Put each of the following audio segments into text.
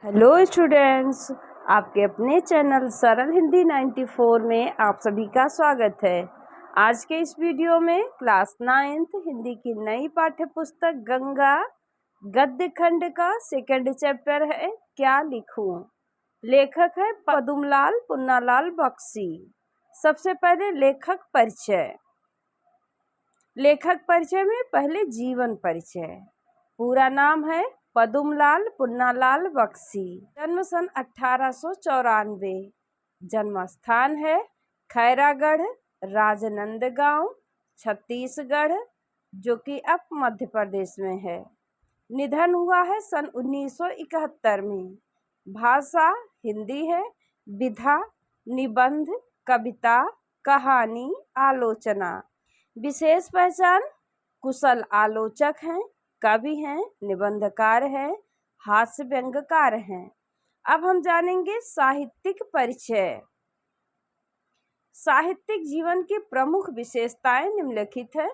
Hello students, आपके अपने channel सरल हिंदी 94 में आप सभी का स्वागत है। आज के इस वीडियो में क्लास 9th हिंदी की नई पाठ्य पुस्तक गंगा गद्य खंड का सेकंड चैप्टर है क्या लिखूं। लेखक है पदुमलाल पुन्नालाल बख्शी। सबसे पहले लेखक परिचय। लेखक परिचय में पहले जीवन परिचय। पूरा नाम है पदुमलाल पुन्नालाल बख्शी। जन्म सन 1894। जन्म स्थान है खैरागढ़, राजनंदगांव, छत्तीसगढ़, जो कि अब मध्य प्रदेश में है। निधन हुआ है सन 1971 में। भाषा हिंदी है। विधा निबंध, कविता, कहानी, आलोचना। विशेष पहचान कुशल आलोचक हैं, कवि हैं, निबंधकार हैं, हास्य व्यंग्यकार हैं। अब हम जानेंगे साहित्यिक परिचय। साहित्यिक जीवन की प्रमुख विशेषताएं निम्नलिखित है।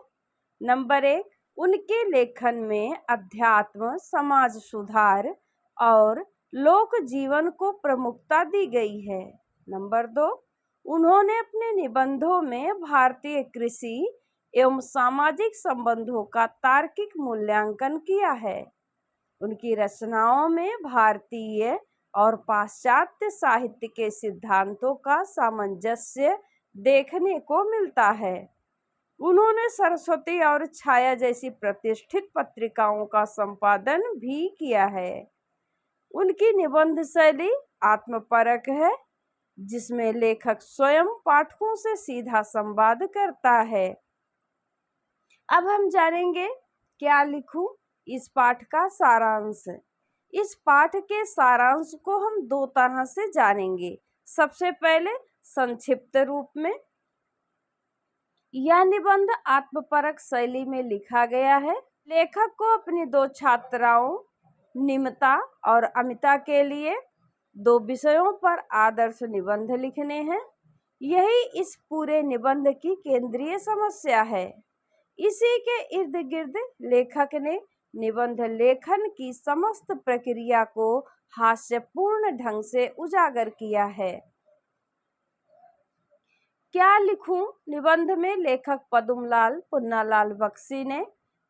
नंबर 1, उनके लेखन में अध्यात्म, समाज सुधार और लोक जीवन को प्रमुखता दी गई है। नंबर 2, उन्होंने अपने निबंधों में भारतीय कृषि एवं सामाजिक संबंधों का तार्किक मूल्यांकन किया है। उनकी रचनाओं में भारतीय और पाश्चात्य साहित्य के सिद्धांतों का सामंजस्य देखने को मिलता है। उन्होंने सरस्वती और छाया जैसी प्रतिष्ठित पत्रिकाओं का संपादन भी किया है। उनकी निबंध शैली आत्मपरक है, जिसमें लेखक स्वयं पाठकों से सीधा संवाद करता है। अब हम जानेंगे क्या लिखूं, इस पाठ का सारांश। इस पाठ के सारांश को हम दो तरह से जानेंगे। सबसे पहले संक्षिप्त रूप में। यह निबंध आत्मपरक शैली में लिखा गया है। लेखक को अपनी दो छात्राओं निमिता और अमिता के लिए दो विषयों पर आदर्श निबंध लिखने हैं। यही इस पूरे निबंध की केंद्रीय समस्या है। इसी के इर्द गिर्द लेखक ने निबंध लेखन की समस्त प्रक्रिया को हास्यपूर्ण ढंग से उजागर किया है। क्या लिखूं निबंध में लेखक पदुमलाल पुन्नालाल बख्शी ने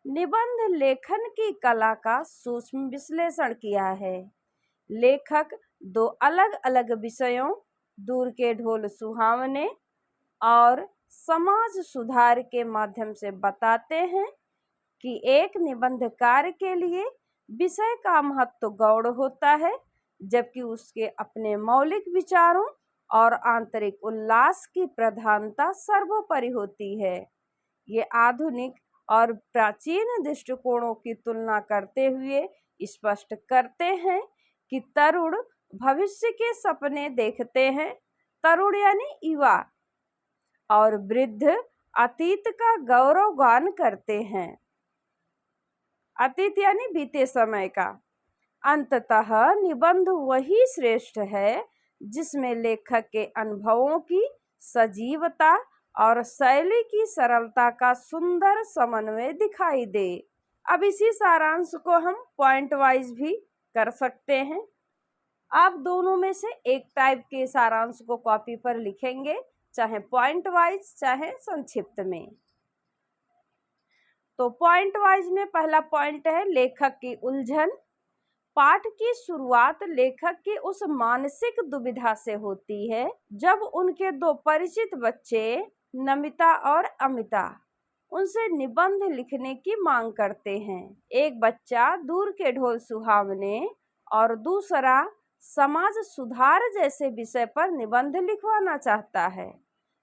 निबंध लेखन की कला का सूक्ष्म विश्लेषण किया है। लेखक दो अलग अलग विषयों, दूर के ढोल सुहावने और समाज सुधार के माध्यम से बताते हैं कि एक निबंधकार के लिए विषय का महत्व गौण होता है, जबकि उसके अपने मौलिक विचारों और आंतरिक उल्लास की प्रधानता सर्वोपरि होती है। ये आधुनिक और प्राचीन दृष्टिकोणों की तुलना करते हुए स्पष्ट करते हैं कि तरुण भविष्य के सपने देखते हैं, तरुण यानी युवा, और वृद्ध अतीत का गौरवगान करते हैं। अतीत यानी बीते समय का। अंततः निबंध वही श्रेष्ठ है जिसमें लेखक के अनुभवों की सजीवता और शैली की सरलता का सुंदर समन्वय दिखाई दे। अब इसी सारांश को हम पॉइंट वाइज भी कर सकते हैं। आप दोनों में से एक टाइप के सारांश को कॉपी पर लिखेंगे, चाहे पॉइंट वाइज चाहे संक्षिप्त में। तो पॉइंट वाइज में पहला पॉइंट है लेखक की उलझन। पाठ की शुरुआत लेखक की उस मानसिक दुविधा से होती है जब उनके दो परिचित बच्चे नमिता और अमिता उनसे निबंध लिखने की मांग करते हैं। एक बच्चा दूर के ढोल सुहावने और दूसरा समाज सुधार जैसे विषय पर निबंध लिखवाना चाहता है।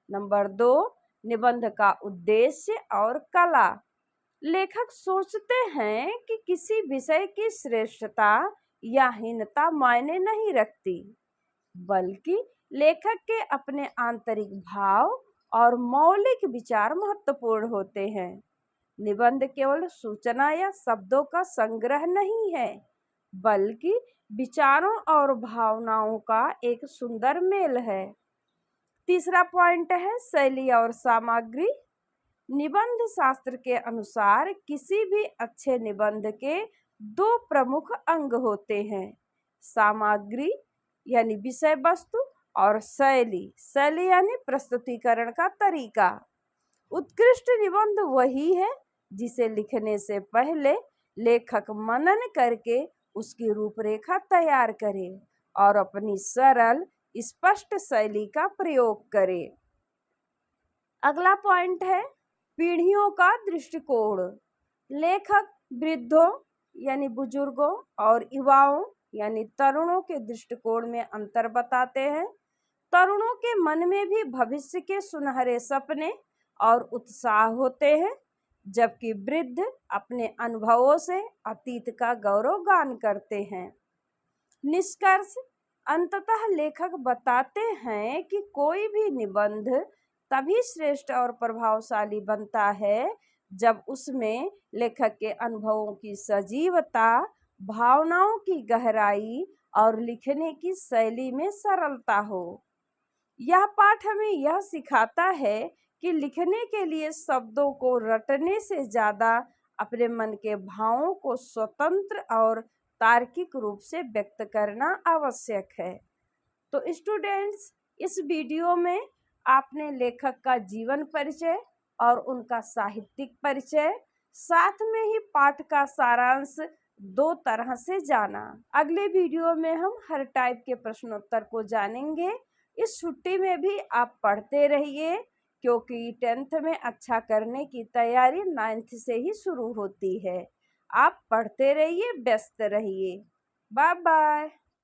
नंबर 2, निबंध का उद्देश्य और कला। लेखक सोचते हैं कि किसी विषय की श्रेष्ठता या हीनता मायने नहीं रखती, बल्कि लेखक के अपने आंतरिक भाव और मौलिक विचार महत्वपूर्ण होते हैं। निबंध केवल सूचना या शब्दों का संग्रह नहीं है, बल्कि विचारों और भावनाओं का एक सुंदर मेल है। तीसरा पॉइंट है शैली और सामग्री। निबंध शास्त्र के अनुसार किसी भी अच्छे निबंध के दो प्रमुख अंग होते हैं, सामग्री यानी विषय वस्तु और शैली यानी प्रस्तुतिकरण का तरीका। उत्कृष्ट निबंध वही है जिसे लिखने से पहले लेखक मनन करके उसकी रूपरेखा तैयार करे और अपनी सरल स्पष्ट शैली का प्रयोग करे। अगला पॉइंट है पीढ़ियों का दृष्टिकोण। लेखक वृद्धों यानी बुजुर्गों और युवाओं यानी तरुणों के दृष्टिकोण में अंतर बताते हैं। तरुणों के मन में भी भविष्य के सुनहरे सपने और उत्साह होते हैं, जबकि वृद्ध अपने अनुभवों से अतीत का गौरवगान करते हैं। निष्कर्ष, अंततः लेखक बताते हैं कि कोई भी निबंध तभी श्रेष्ठ और प्रभावशाली बनता है जब उसमें लेखक के अनुभवों की सजीवता, भावनाओं की गहराई और लिखने की शैली में सरलता हो। यह पाठ हमें यह सिखाता है कि लिखने के लिए शब्दों को रटने से ज़्यादा अपने मन के भावों को स्वतंत्र और तार्किक रूप से व्यक्त करना आवश्यक है। तो स्टूडेंट्स, इस वीडियो में आपने लेखक का जीवन परिचय और उनका साहित्यिक परिचय, साथ में ही पाठ का सारांश 2 तरह से जाना। अगले वीडियो में हम हर टाइप के प्रश्नोत्तर को जानेंगे। इस छुट्टी में भी आप पढ़ते रहिए, क्योंकि 10th में अच्छा करने की तैयारी 9th से ही शुरू होती है। आप पढ़ते रहिए, व्यस्त रहिए। Bye bye.